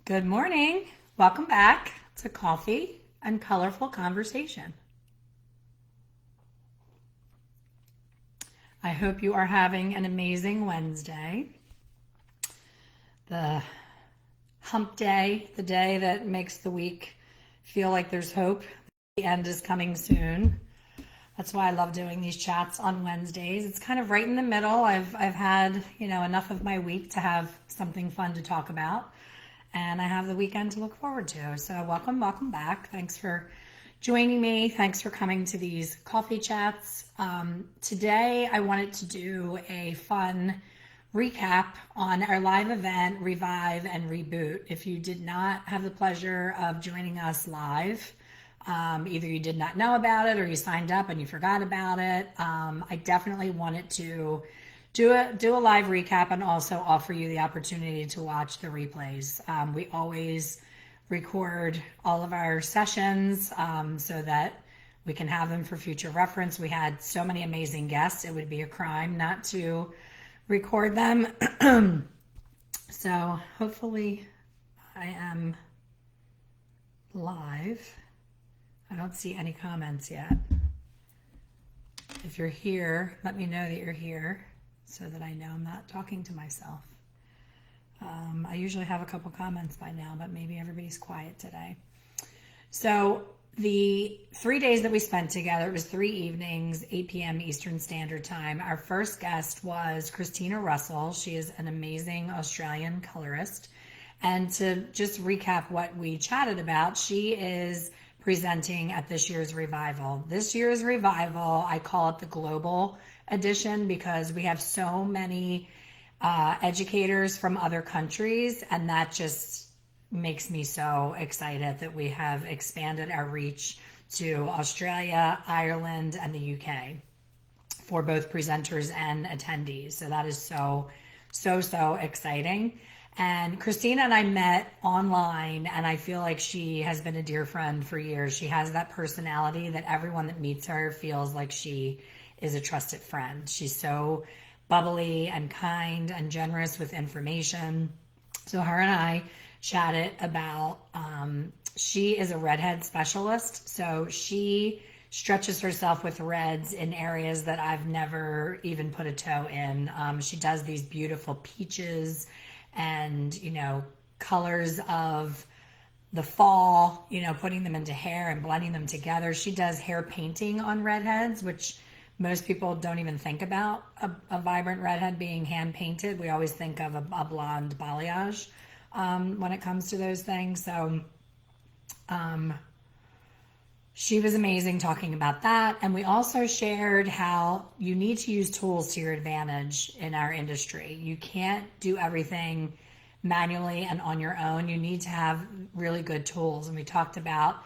Good morning. Welcome back to Coffee and Colorful Conversation. I hope you are having an amazing Wednesday. The hump day, the day that makes the week feel like there's hope. The end is coming soon. That's why I love doing these chats on Wednesdays. It's kind of right in the middle. I've had, enough of my week to have something fun to talk about. And I have the weekend to look forward to. So welcome back. Thanks for joining me. Thanks for coming to these coffee chats. Today I wanted to do a fun recap on our live event, Revive and Reboot. If you did not have the pleasure of joining us live, either you did not know about it or you signed up and you forgot about it. I definitely wanted to do a live recap and also offer you the opportunity to watch the replays. We always record all of our sessions so that we can have them for future reference. We had so many amazing guests, it would be a crime not to record them. So hopefully I am live. I don't see any comments yet. If you're here, let me know that you're here so that I know I'm not talking to myself. I usually have a couple comments by now, but maybe everybody's quiet today. So the 3 days that we spent together, it was 3 evenings, 8 p.m. Eastern Standard Time. Our first guest was Christina Russell. She is an amazing Australian colorist. And to just recap what we chatted about, she is presenting at this year's Revival. This year's Revival, I call it the Global Edition because we have so many educators from other countries, and that just makes me so excited that we have expanded our reach to Australia, Ireland, and the UK for both presenters and attendees. So that is so exciting. And Christina and I met online, and I feel like she has been a dear friend for years. She has that personality that everyone that meets her feels like she is a trusted friend. She's so bubbly and kind and generous with information. So her and I chatted about, she is a redhead specialist. So she stretches herself with reds in areas that I've never even put a toe in. She does these beautiful peaches and, colors of the fall, putting them into hair and blending them together. She does hair painting on redheads, which most people don't even think about a vibrant redhead being hand painted. We always think of a blonde balayage when it comes to those things. So she was amazing talking about that. And we also shared how you need to use tools to your advantage in our industry. You can't do everything manually and on your own. You need to have really good tools. And we talked about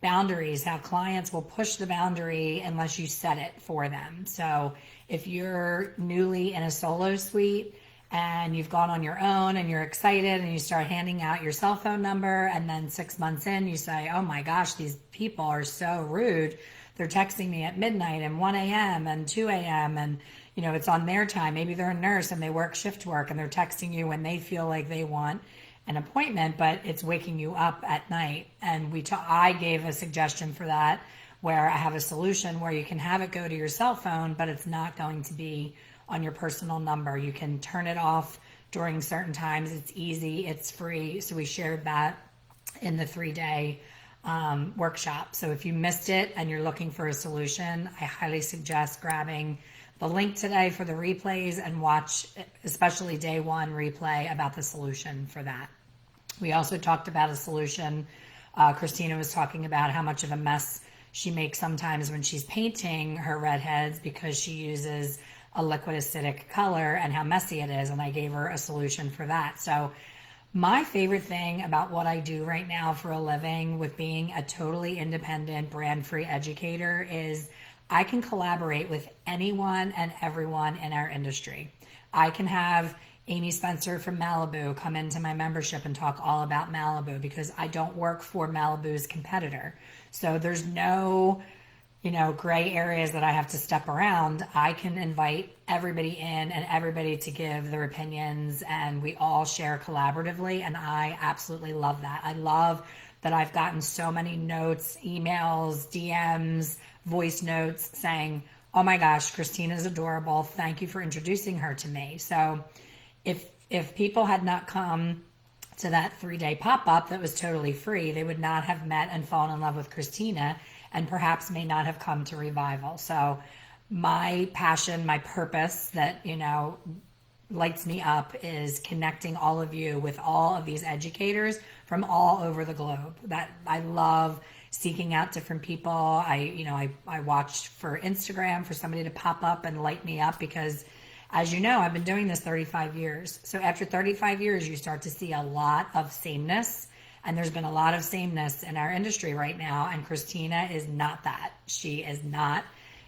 boundaries, how clients will push the boundary unless you set it for them. So if you're newly in a solo suite and you've gone on your own and you're excited and you start handing out your cell phone number, and then 6 months in you say, oh my gosh, these people are so rude. They're texting me at midnight and 1 a.m. and 2 a.m. and it's on their time. Maybe they're a nurse and they work shift work and they're texting you when they feel like they want an appointment, but it's waking you up at night. And I gave a suggestion for that, where I have a solution where you can have it go to your cell phone, but it's not going to be on your personal number. You can turn it off during certain times. It's easy, it's free. So we shared that in the 3-day workshop. So if you missed it and you're looking for a solution, I highly suggest grabbing the link today for the replays and watch, especially day 1 replay, about the solution for that. We also talked about a solution. Christina was talking about how much of a mess she makes sometimes when she's painting her redheads because she uses a liquid acidic color and how messy it is. And I gave her a solution for that. So my favorite thing about what I do right now for a living with being a totally independent, brand-free educator is I can collaborate with anyone and everyone in our industry. I can have Amy Spencer from Malibu come into my membership and talk all about Malibu because I don't work for Malibu's competitor. So there's no gray areas that I have to step around, I can invite everybody in and everybody to give their opinions, and we all share collaboratively. And I absolutely love that. I love that I've gotten so many notes, emails, DMs, voice notes saying, oh my gosh, Christina's adorable. Thank you for introducing her to me. So if people had not come to that 3-day pop-up that was totally free, they would not have met and fallen in love with Christina, and perhaps may not have come to Revival. So my passion, my purpose that, lights me up is connecting all of you with all of these educators from all over the globe. That I love seeking out different people. I watched for Instagram for somebody to pop up and light me up, because as you know, I've been doing this 35 years. So after 35 years, you start to see a lot of sameness. And there's been a lot of sameness in our industry right now. And Christina is not that. She is not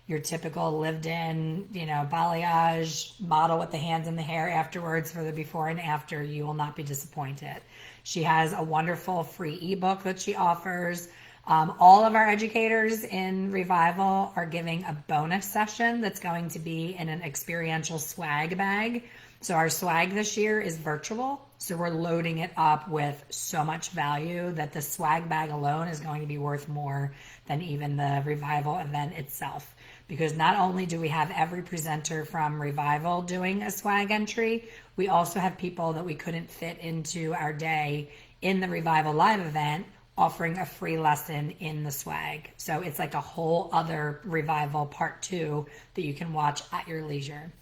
your typical lived in, balayage model with the hands in the hair afterwards for the before and after. You will not be disappointed. She has a wonderful free ebook that she offers. All of our educators in Revival are giving a bonus session that's going to be in an experiential swag bag. So our swag this year is virtual. So we're loading it up with so much value that the swag bag alone is going to be worth more than even the Revival event itself. Because not only do we have every presenter from Revival doing a swag entry, we also have people that we couldn't fit into our day in the Revival live event offering a free lesson in the swag. So it's like a whole other Revival part 2 that you can watch at your leisure.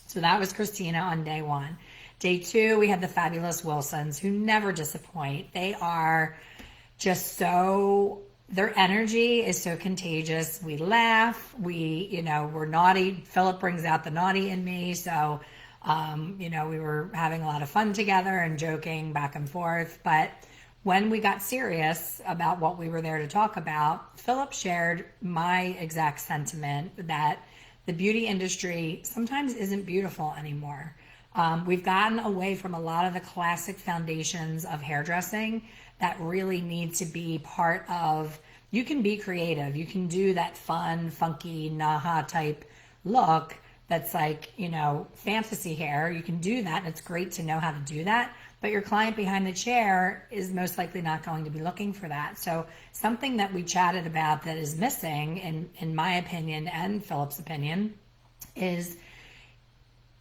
So that was Christina on day 1. Day 2, we had the fabulous Wilsons, who never disappoint. They are just their energy is so contagious. We laugh, we're naughty. Philip brings out the naughty in me. So, we were having a lot of fun together and joking back and forth. But when we got serious about what we were there to talk about, Philip shared my exact sentiment that the beauty industry sometimes isn't beautiful anymore. We've gotten away from a lot of the classic foundations of hairdressing that really need to be part of. You can be creative. You can do that fun, funky, Naha type look that's like, fantasy hair. You can do that, and it's great to know how to do that. But your client behind the chair is most likely not going to be looking for that. So something that we chatted about that is missing, in my opinion and Philip's opinion, is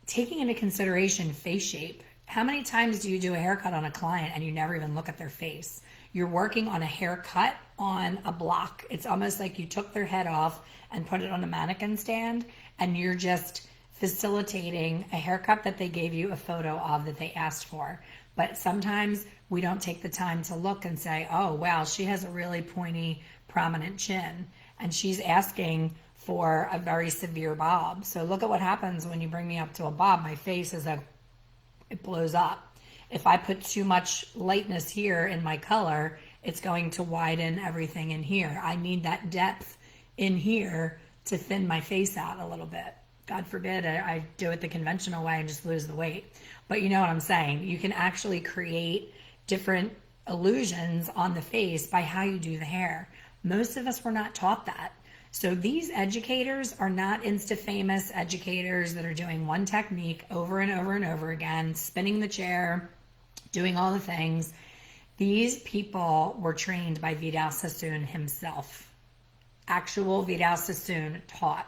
taking into consideration face shape. How many times do you do a haircut on a client and you never even look at their face? You're working on a haircut on a block. It's almost like you took their head off and put it on a mannequin stand, and you're just facilitating a haircut that they gave you a photo of that they asked for. But sometimes we don't take the time to look and say, oh, wow, she has a really pointy, prominent chin, and she's asking for a very severe bob. So look at what happens when you bring me up to a bob. My face it blows up. If I put too much lightness here in my color, it's going to widen everything in here. I need that depth in here to thin my face out a little bit. God forbid I do it the conventional way and just lose the weight. But you know what I'm saying? You can actually create different illusions on the face by how you do the hair. Most of us were not taught that. So these educators are not insta-famous educators that are doing one technique over and over and over again, spinning the chair, doing all the things. These people were trained by Vidal Sassoon himself. Actual Vidal Sassoon taught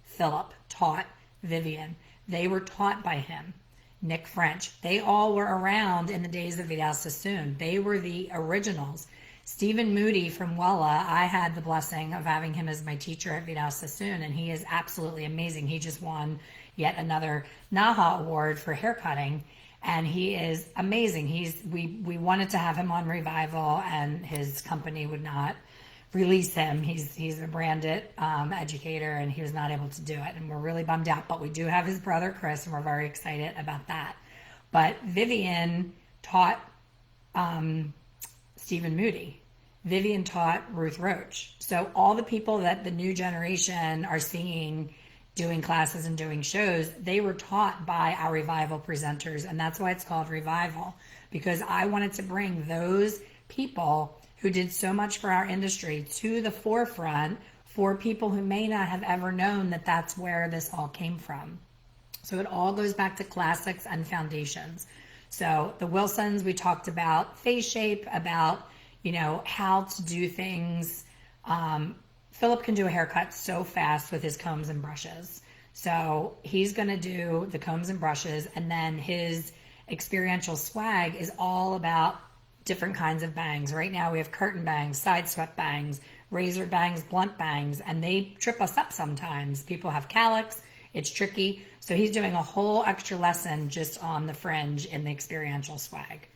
Philip, taught Vivian. They were taught by him. Nick French. They all were around in the days of Vidal Sassoon. They were the originals. Stephen Moody from Wella, I had the blessing of having him as my teacher at Vidal Sassoon, and he is absolutely amazing. He just won yet another NAHA award for haircutting, and he is amazing. We wanted to have him on Revival, and his company would not release him. He's a branded educator, and he was not able to do it, and we're really bummed out. But we do have his brother Chris, and we're very excited about that. But Vivian taught Stephen Moody. Vivian taught Ruth Roach. So all the people that the new generation are seeing doing classes and doing shows, they were taught by our Revival presenters, and that's why it's called Revival, because I wanted to bring those people who did so much for our industry to the forefront for people who may not have ever known that that's where this all came from. So it all goes back to classics and foundations. So the Wilsons, we talked about face shape, about, how to do things. Philip can do a haircut so fast with his combs and brushes. So he's going to do the combs and brushes, and then his experiential swag is all about different kinds of bangs. Right now we have curtain bangs, side swept bangs, razor bangs, blunt bangs, and they trip us up sometimes. People have calyx. It's tricky. So he's doing a whole extra lesson just on the fringe in the experiential swag.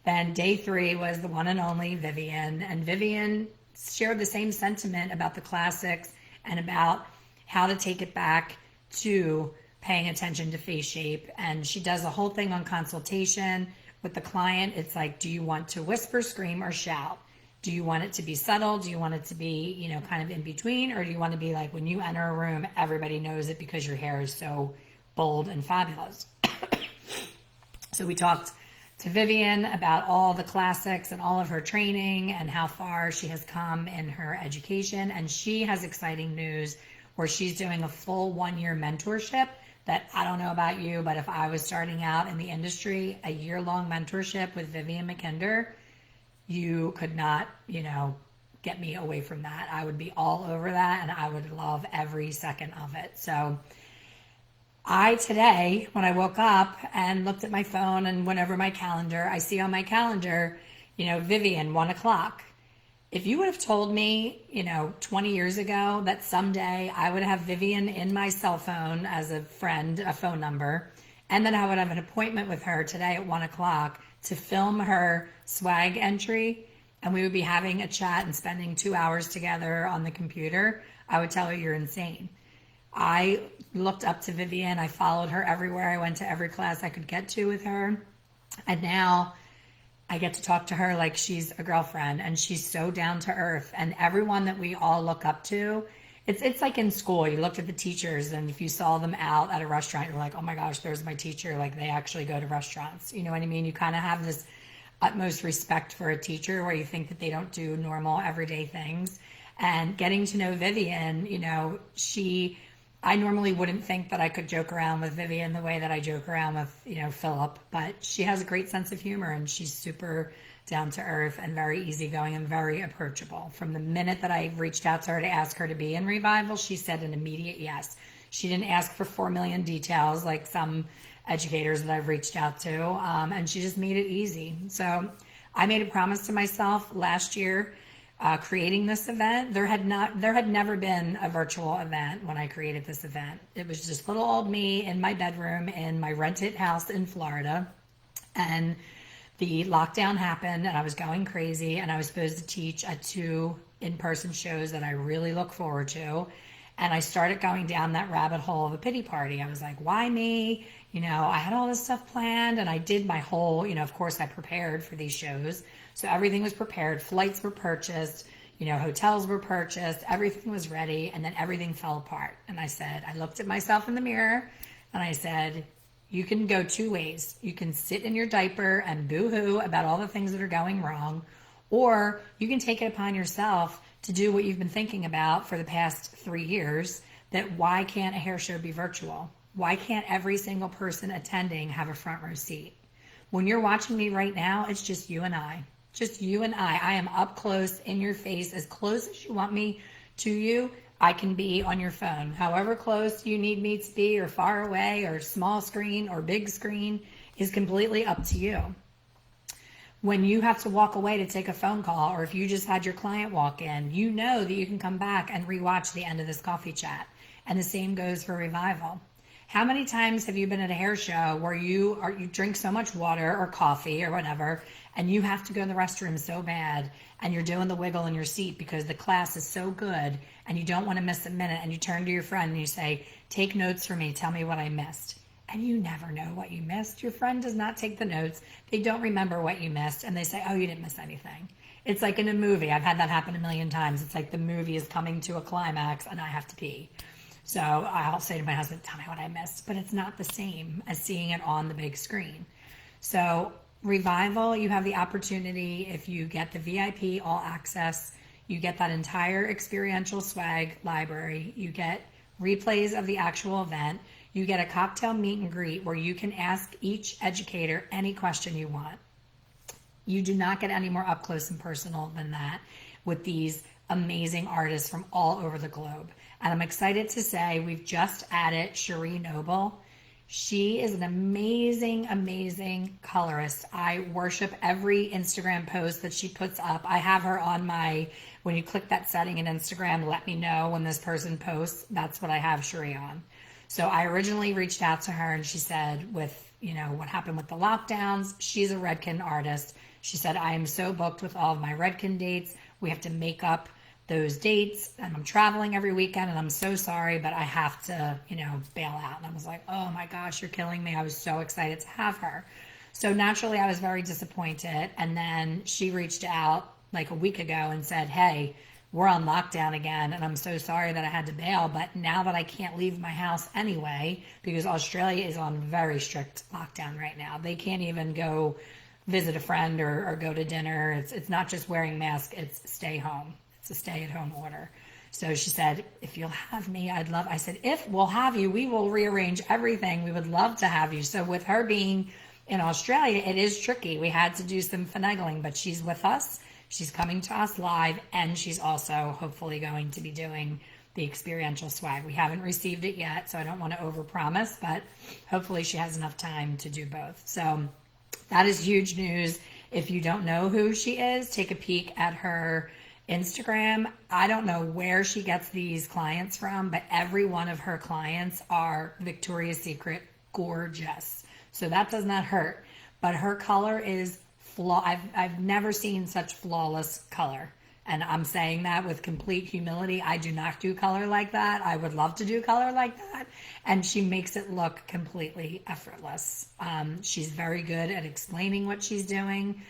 Then day 3 was the one and only Vivian. And Vivian shared the same sentiment about the classics and about how to take it back to paying attention to face shape. And she does a whole thing on consultation with the client. It's like, do you want to whisper, scream, or shout? Do you want it to be subtle? Do you want it to be, kind of in between? Or do you want to be like, when you enter a room, everybody knows it because your hair is so bold and fabulous? So we talked to Vivian about all the classics and all of her training and how far she has come in her education. And she has exciting news where she's doing a full 1-year mentorship that, I don't know about you, but if I was starting out in the industry, a year-long mentorship with Vivian McKinder, you could not, get me away from that. I would be all over that, and I would love every second of it. So today, when I woke up and looked at my phone and went over my calendar, I see on my calendar, Vivian, 1 o'clock. If you would have told me, 20 years ago that someday I would have Vivian in my cell phone as a friend, a phone number, and that I would have an appointment with her today at 1 o'clock to film her swag entry, and we would be having a chat and spending 2 hours together on the computer, I would tell her you're insane. I looked up to Vivian. I followed her everywhere. I went to every class I could get to with her. And now I get to talk to her like she's a girlfriend, and she's so down to earth. And everyone that we all look up to, it's like in school. You looked at the teachers, and if you saw them out at a restaurant, you're like, oh my gosh, there's my teacher. Like, they actually go to restaurants. You know what I mean? You kind of have this utmost respect for a teacher where you think that they don't do normal everyday things. And getting to know Vivian, I normally wouldn't think that I could joke around with Vivian the way that I joke around with, Philip, but she has a great sense of humor, and she's super down to earth and very easygoing and very approachable. From the minute that I reached out to her to ask her to be in Revival, she said an immediate yes. She didn't ask for 4 million details like some educators that I've reached out to, and she just made it easy. So I made a promise to myself last year, creating this event. There had never been a virtual event when I created this event. It was just little old me in my bedroom in my rented house in Florida, and the lockdown happened, and I was going crazy, and I was supposed to teach at 2 in-person shows that I really look forward to. And I started going down that rabbit hole of a pity party. I was like, why me? I had all this stuff planned, and I did my whole, of course I prepared for these shows. So everything was prepared. Flights were purchased, hotels were purchased, everything was ready, and then everything fell apart. And I looked at myself in the mirror, and I said, you can go 2 ways. You can sit in your diaper and boo-hoo about all the things that are going wrong, or you can take it upon yourself to do what you've been thinking about for the past 3 years, that why can't a hair show be virtual? Why can't every single person attending have a front row seat? When you're watching me right now, it's just you and I. Just you and I. I am up close in your face, as close as you want me to you. I can be on your phone. However close you need me to be, or far away, or small screen, or big screen, is completely up to you. When you have to walk away to take a phone call, or if you just had your client walk in, you know that you can come back and rewatch the end of this coffee chat. And the same goes for Revival. How many times have you been at a hair show where you drink so much water or coffee or whatever, and you have to go to the restroom so bad, and you're doing the wiggle in your seat because the class is so good and you don't want to miss a minute, and you turn to your friend and you say, take notes for me, tell me what I missed. And you never know what you missed. Your friend does not take the notes. They don't remember what you missed, and they say, oh, you didn't miss anything. It's like in a movie. I've had that happen a million times. It's like the movie is coming to a climax and I have to pee. So I'll say to my husband, tell me what I missed, but it's not the same as seeing it on the big screen. So Revival, you have the opportunity, if you get the VIP all access, You get that entire experiential swag library. You get replays of the actual event. You get a cocktail meet and greet where you can ask each educator any question you want. You do not get any more up close and personal than that with these amazing artists from all over the globe. And I'm excited to say we've just added Cherie Noble. She is an amazing, amazing colorist. I worship every Instagram post that she puts up. I have her on my, when you click that setting in Instagram, let me know when this person posts, that's what I have Cherie on. So I originally reached out to her and she said with, you know, what happened with the lockdowns, she's a Redken artist. She said, I am so booked with all of my Redken dates. We have to make up those dates and I'm traveling every weekend and I'm so sorry, but I have to, you know, bail out. And I was like, oh my gosh, you're killing me. I was so excited to have her. So naturally I was very disappointed. And then she reached out like a week ago and said, hey, we're on lockdown again. And I'm so sorry that I had to bail. But now that I can't leave my house anyway, because Australia is on very strict lockdown right now. They can't even go visit a friend or go to dinner. It's not just wearing masks, it's stay home. It's a stay-at-home order. So she said, if you'll have me, I'd love, I said, if we'll have you, we will rearrange everything. We would love to have you. So with her being in Australia, it is tricky. We had to do some finagling, but she's with us. She's coming to us live, and she's also hopefully going to be doing the experiential swag. We haven't received it yet, so I don't want to overpromise, but hopefully she has enough time to do both. So that is huge news. If you don't know who she is, take a peek at her Instagram. I don't know where she gets these clients from, but every one of her clients are Victoria's Secret gorgeous. So that does not hurt. But her color is I've never seen such flawless color. And I'm saying that with complete humility. I do not do color like that. I would love to do color like that. And she makes it look completely effortless. She's very good at explaining what she's doing.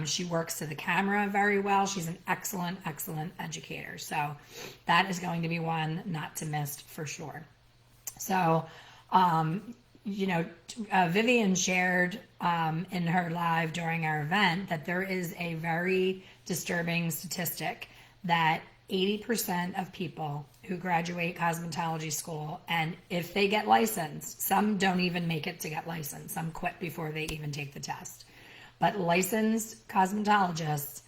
She works to the camera very well. She's an excellent, excellent educator. So that is going to be one not to miss for sure. So, you know, Vivian shared in her live during our event that there is a very disturbing statistic that 80% of people who graduate cosmetology school, and if they get licensed, some don't even make it to get licensed. Some quit before they even take the test. But licensed cosmetologists,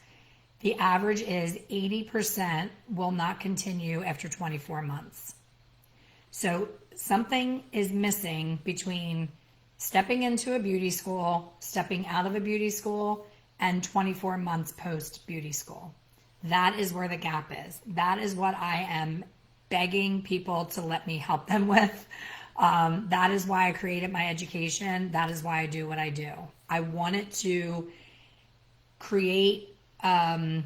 the average is 80% will not continue after 24 months. So something is missing between stepping into a beauty school, stepping out of a beauty school, and 24 months post beauty school. That is where the gap is. That is what I am begging people to let me help them with. That is why I created my education. That is why I do what I do. I wanted to create a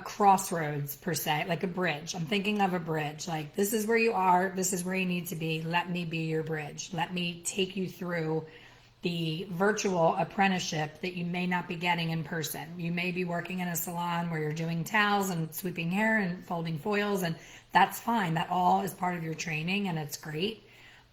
crossroads per se, like a bridge. I'm thinking of a bridge. Like, this is where you are. This is where you need to be. Let me be your bridge. Let me take you through the virtual apprenticeship that you may not be getting in person. You may be working in a salon where you're doing towels and sweeping hair and folding foils, and that's fine. That all is part of your training, and it's great.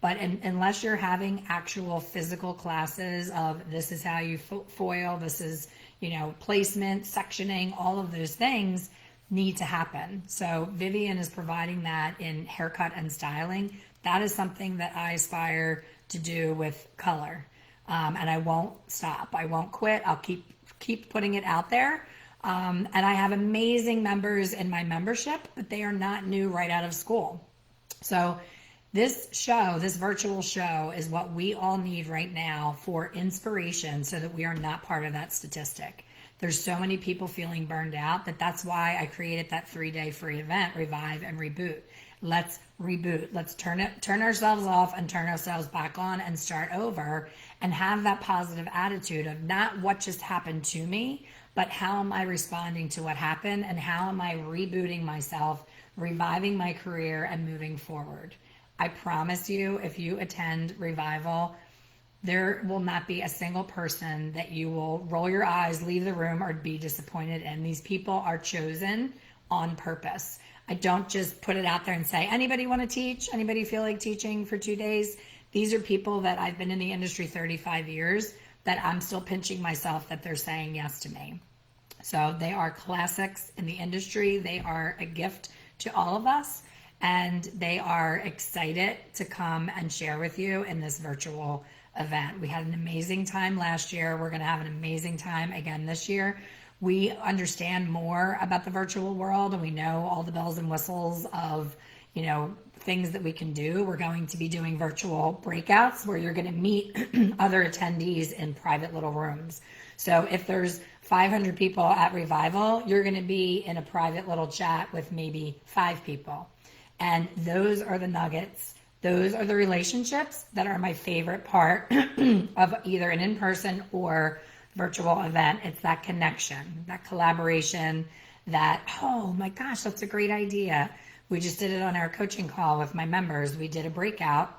But unless you're having actual physical classes of this is how you foil, this is, you know, placement, sectioning, all of those things need to happen. So Vivian is providing that in haircut and styling. That is something that I aspire to do with color. And I won't stop. I won't quit. I'll keep putting it out there. And I have amazing members in my membership, but they are not new right out of school. So this show, this virtual show, is what we all need right now for inspiration so that we are not part of that statistic. There's so many people feeling burned out that's why I created that 3-day free event, Revive and Reboot. Let's reboot. Let's turn ourselves off and turn ourselves back on and start over and have that positive attitude of not what just happened to me, but how am I responding to what happened and how am I rebooting myself, reviving my career and moving forward. I promise you, if you attend Revival, there will not be a single person that you will roll your eyes, leave the room, or be disappointed in. These people are chosen on purpose. I don't just put it out there and say, anybody want to teach? Anybody feel like teaching for 2 days? These are people that I've been in the industry 35 years that I'm still pinching myself that they're saying yes to me. So they are classics in the industry. They are a gift to all of us, and they are excited to come and share with you in this virtual event. We had an amazing time last year. We're going to have an amazing time again this year. We understand more about the virtual world, and we know all the bells and whistles of, things that we can do. We're going to be doing virtual breakouts where you're going to meet other attendees in private little rooms. So if there's 500 people at Revival, you're going to be in a private little chat with maybe 5 people. And those are the nuggets. Those are the relationships that are my favorite part of either an in-person or virtual event. It's that connection, that collaboration, that, oh my gosh, that's a great idea. We just did it on our coaching call with my members. We did a breakout.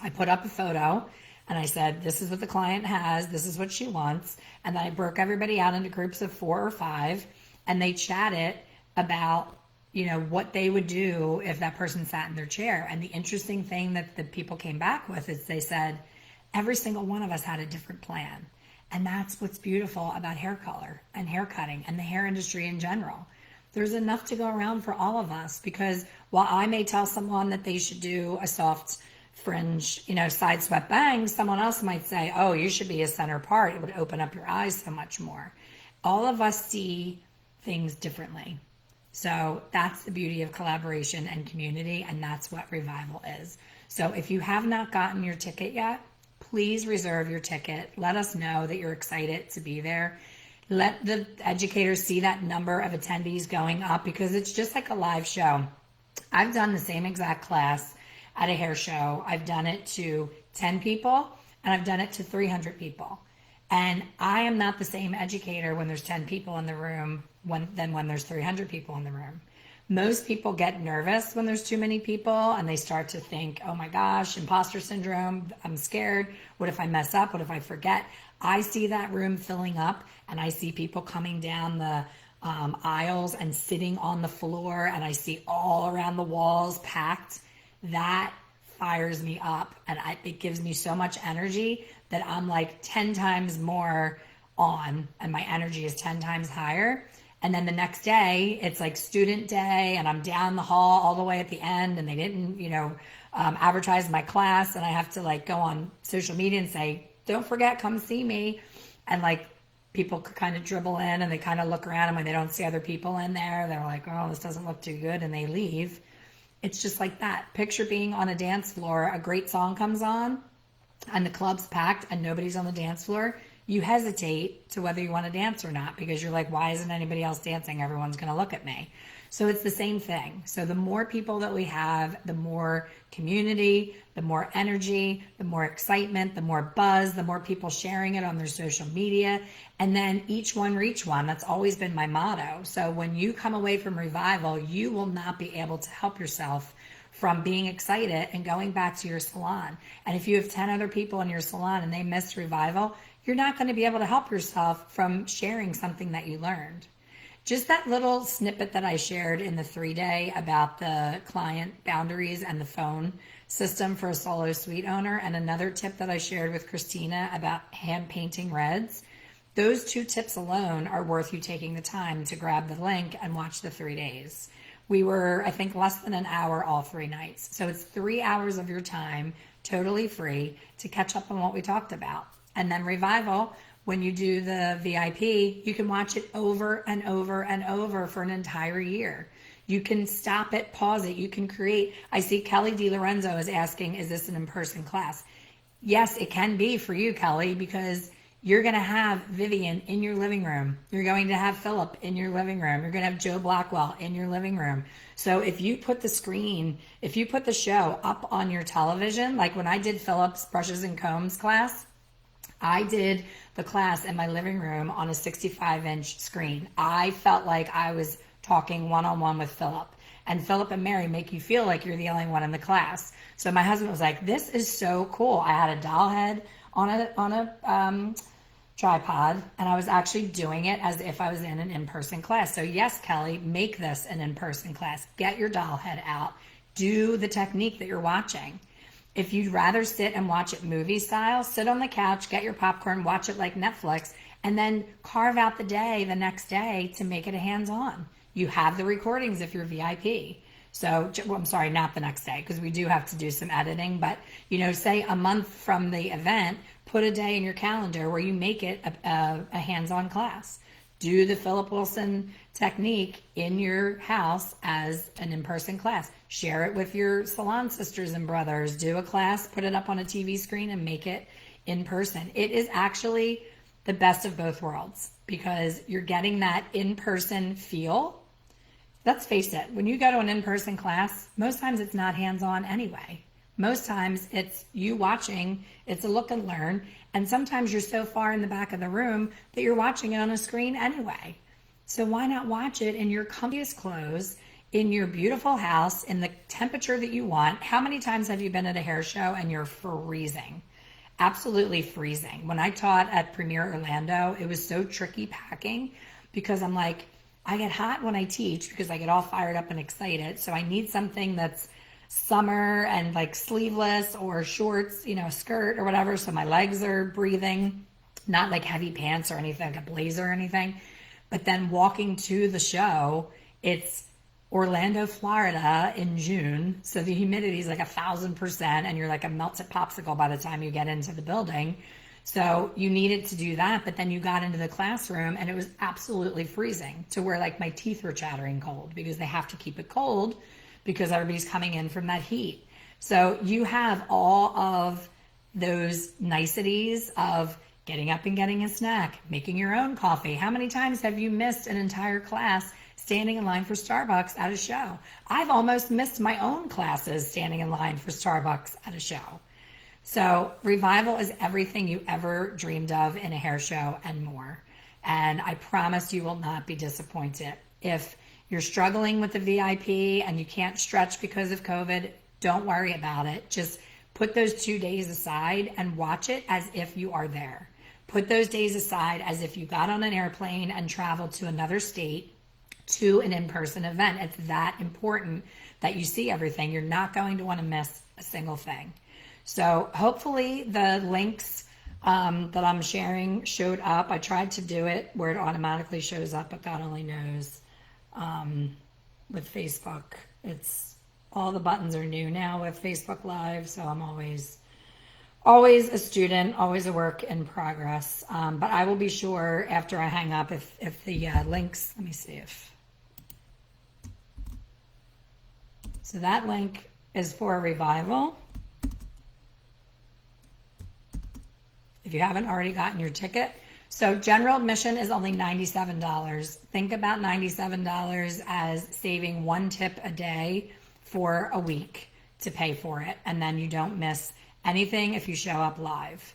I put up a photo and I said, this is what the client has. This is what she wants. And then I broke everybody out into groups of 4 or 5, and they chatted about, what they would do if that person sat in their chair. And the interesting thing that the people came back with is they said, every single one of us had a different plan. And that's what's beautiful about hair color and hair cutting and the hair industry in general. There's enough to go around for all of us, because while I may tell someone that they should do a soft fringe, side swept bangs, someone else might say, oh, you should be a center part. It would open up your eyes so much more. All of us see things differently. So that's the beauty of collaboration and community, and that's what Revival is. So if you have not gotten your ticket yet, please reserve your ticket. Let us know that you're excited to be there. Let the educators see that number of attendees going up, because it's just like a live show. I've done the same exact class at a hair show. I've done it to 10 people and I've done it to 300 people. And I am not the same educator when there's 10 people in the room than when there's 300 people in the room. Most people get nervous when there's too many people, and they start to think, oh my gosh, imposter syndrome, I'm scared. What if I mess up? What if I forget? I see that room filling up, and I see people coming down the aisles and sitting on the floor, and I see all around the walls packed. That fires me up, and it gives me so much energy that I'm like 10 times more on, and my energy is 10 times higher. And then the next day, it's like student day, and I'm down the hall all the way at the end, and they didn't, advertise my class, and I have to go on social media and say, don't forget, come see me. And people could kind of dribble in, and they kind of look around, and when they don't see other people in there, they're like, oh, this doesn't look too good, and they leave. It's just like that. Picture being on a dance floor, a great song comes on, and the club's packed, and nobody's on the dance floor. You hesitate to whether you want to dance or not, because you're like, why isn't anybody else dancing? Everyone's going to look at me. So it's the same thing. So the more people that we have, the more community, the more energy, the more excitement, the more buzz, the more people sharing it on their social media. And then each one reach one. That's always been my motto. So when you come away from Revival, you will not be able to help yourself from being excited and going back to your salon. And if you have 10 other people in your salon and they missed Revival, you're not going to be able to help yourself from sharing something that you learned. Just that little snippet that I shared in the 3-day about the client boundaries and the phone system for a solo suite owner, and another tip that I shared with Christina about hand painting reds. Those 2 tips alone are worth you taking the time to grab the link and watch the 3 days. We were, I think, less than an hour all 3 nights. So it's 3 hours of your time, totally free, to catch up on what we talked about. And then Revival, when you do the VIP, you can watch it over and over and over for an entire year. You can stop it, pause it. You can create. I see Kelly DiLorenzo is asking, is this an in-person class? Yes, it can be for you, Kelly, because you're going to have Vivian in your living room. You're going to have Philip in your living room. You're going to have Joe Blackwell in your living room. So if you put the show up on your television, like when I did Philip's Brushes and Combs class, I did the class in my living room on a 65-inch screen. I felt like I was talking one-on-one with Philip. And Philip and Mary make you feel like you're the only one in the class. So my husband was like, this is so cool. I had a doll head on a tripod, and I was actually doing it as if I was in an in-person class. So yes, Kelly, make this an in-person class. Get your doll head out. Do the technique that you're watching. If you'd rather sit and watch it movie style, sit on the couch, get your popcorn, watch it like Netflix, and then carve out the day the next day to make it a hands-on. You have the recordings if you're VIP. So, well, I'm sorry, not the next day, because we do have to do some editing, but, you know, say a month from the event, put a day in your calendar where you make it a hands-on class. Do the Philip Wilson technique in your house as an in-person class. Share it with your salon sisters and brothers. Do a class, put it up on a TV screen, and make it in person. It is actually the best of both worlds because you're getting that in-person feel. Let's face it, when you go to an in-person class, most times it's not hands-on anyway. Most times it's you watching, it's a look and learn, and sometimes you're so far in the back of the room that you're watching it on a screen anyway. So why not watch it in your comfiest clothes, in your beautiful house, in the temperature that you want? How many times have you been at a hair show and you're freezing? Absolutely freezing. When I taught at Premier Orlando, it was so tricky packing because I'm like, I get hot when I teach because I get all fired up and excited. So I need something that's summer and like sleeveless or shorts, you know, skirt or whatever. So my legs are breathing, not like heavy pants or anything, like a blazer or anything. But then walking to the show, it's Orlando, Florida in June. So the humidity is like 1,000% and you're like a melted popsicle by the time you get into the building. So you needed to do that, but then you got into the classroom and it was absolutely freezing to where like my teeth were chattering cold because they have to keep it cold because everybody's coming in from that heat. So you have all of those niceties of getting up and getting a snack, making your own coffee. How many times have you missed an entire class standing in line for Starbucks at a show? I've almost missed my own classes standing in line for Starbucks at a show. So Revival is everything you ever dreamed of in a hair show and more. And I promise you will not be disappointed. If you're struggling with the VIP and you can't stretch because of COVID, don't worry about it. Just put those 2 days aside and watch it as if you are there. Put those days aside as if you got on an airplane and traveled to another state to an in-person event. It's that important that you see everything. You're not going to want to miss a single thing. So hopefully the links that I'm sharing showed up. I tried to do it where it automatically shows up, but God only knows. With Facebook, it's all the buttons are new now with Facebook Live, so I'm always a student, always a work in progress. But I will be sure after I hang up if the links, let me see if. So that link is for Revival. If you haven't already gotten your ticket. So general admission is only $97. Think about $97 as saving one tip a day for a week to pay for it. And then you don't miss anything if you show up live.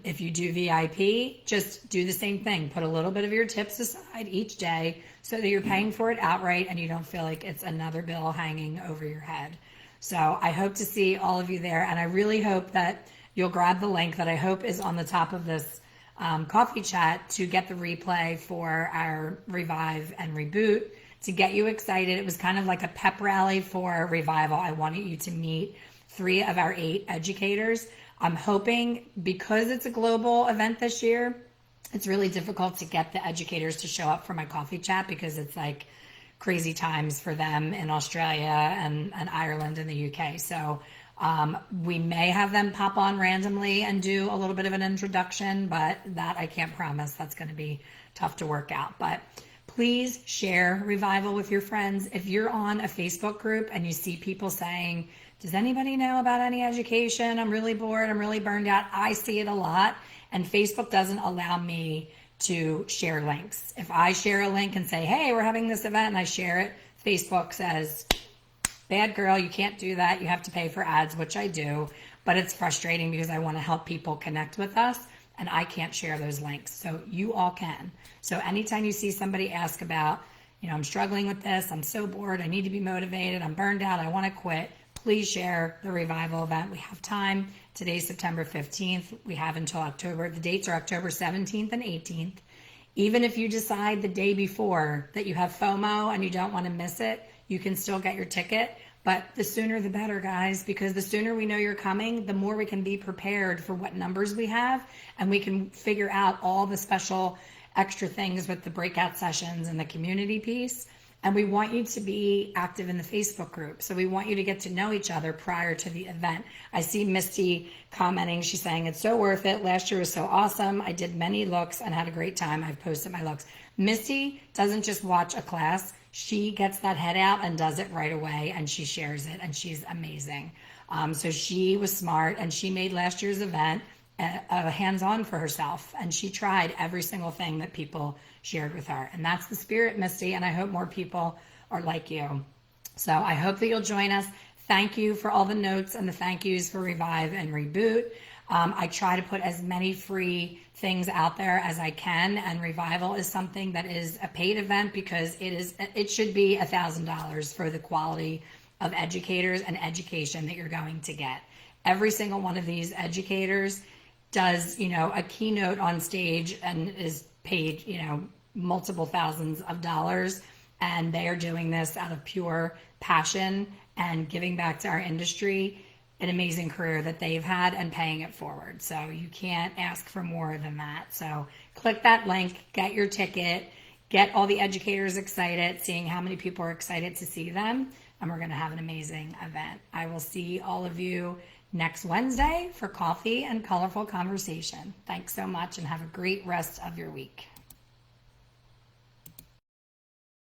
If you do VIP, just do the same thing. Put a little bit of your tips aside each day so that you're paying for it outright and you don't feel like it's another bill hanging over your head. So I hope to see all of you there. And I really hope that you'll grab the link that I hope is on the top of this coffee chat to get the replay for our Revive and Reboot to get you excited. It was kind of like a pep rally for Revival. I wanted you to meet 3 of our 8 educators. I'm hoping because it's a global event this year, it's really difficult to get the educators to show up for my coffee chat because it's like crazy times for them in Australia and Ireland and the UK. So we may have them pop on randomly and do a little bit of an introduction, but that I can't promise. That's going to be tough to work out. But please share Revival with your friends. If you're on a Facebook group and you see people saying, does anybody know about any education? I'm really bored. I'm really burned out. I see it a lot. And Facebook doesn't allow me to share links. If I share a link and say, hey, we're having this event and I share it, Facebook says, bad girl, you can't do that. You have to pay for ads, which I do. But it's frustrating because I want to help people connect with us and I can't share those links. So you all can. So anytime you see somebody ask about, I'm struggling with this, I'm so bored, I need to be motivated, I'm burned out, I want to quit, please share the Revival event. We have time. Today's September 15th. We have until October. The dates are October 17th and 18th. Even if you decide the day before that you have FOMO and you don't want to miss it, you can still get your ticket. But the sooner the better, guys, because the sooner we know you're coming, the more we can be prepared for what numbers we have, and we can figure out all the special extra things with the breakout sessions and the community piece. And we want you to be active in the Facebook group. So we want you to get to know each other prior to the event. I see Misty commenting. She's saying, it's so worth it. Last year was so awesome. I did many looks and had a great time. I've posted my looks. Misty doesn't just watch a class. She gets that head out and does it right away, and she shares it, and she's amazing. So she was smart, and she made last year's event hands-on for herself, and she tried every single thing that people shared with her. And that's the spirit, Misty, and I hope more people are like you. So I hope that you'll join us. Thank you for all the notes and the thank yous for Revive and Reboot. I try to put as many free things out there as I can, and Revival is something that is a paid event because it should be $1,000 for the quality of educators and education that you're going to get. Every single one of these educators does, a keynote on stage and is paid, multiple thousands of dollars, and they are doing this out of pure passion and giving back to our industry. An amazing career that they've had and paying it forward. So you can't ask for more than that. So click that link, get your ticket, get all the educators excited, seeing how many people are excited to see them. And we're going to have an amazing event. I will see all of you next Wednesday for coffee and colorful conversation. Thanks so much and have a great rest of your week.